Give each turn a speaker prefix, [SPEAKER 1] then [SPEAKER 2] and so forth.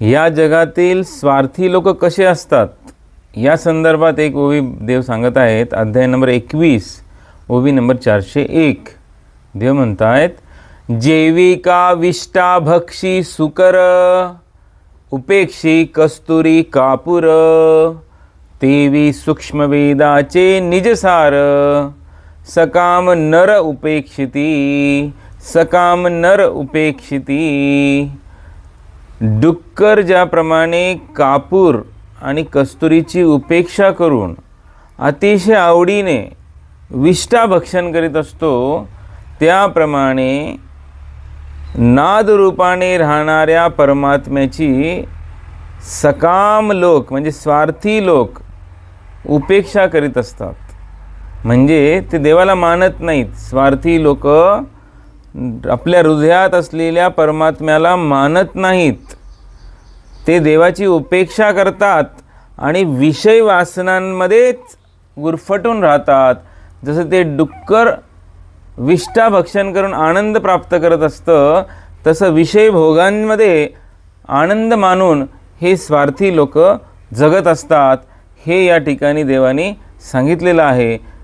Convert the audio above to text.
[SPEAKER 1] या जगातील स्वार्थी लोक कसे असतात या संदर्भात एक ओवी देव सांगत आहेत. अध्याय नंबर 21 ओवी नंबर 401. देव म्हणतायत, जैविका विष्टा भक्षी सुकर, उपेक्षी कस्तुरी कापूर, तेवी सूक्ष्म वेदाचे निजसार, सकाम नर उपेक्षिती, सकाम नर उपेक्षिती. डुक्कर ज्याप्रमाणे कापूर आणि कस्तुरीची उपेक्षा करून अतिशय आवडीने विष्टा भक्षण करीत असतो, त्याप्रमाणे नादरूपाने राहणाऱ्या परमात्म्याची सकाम लोक म्हणजे स्वार्थी लोक उपेक्षा करीत असतात. म्हणजे ते देवाला मानत नाहीत. स्वार्थी लोक आपल्या हृदयात असलेल्या परमात्म्याला मानत नाहीत. ते देवाची उपेक्षा करतात आणि विषय वासनांमध्येच गुरफटून राहतात. जसं ते डुक्कर विष्टा भक्षण करून आनंद प्राप्त करत असतं, तसं विषय भोगांमध्ये आनंद मानून हे स्वार्थी लोक जगत असतात. हे या ठिकाणी देवाने सांगितलेलं आहे.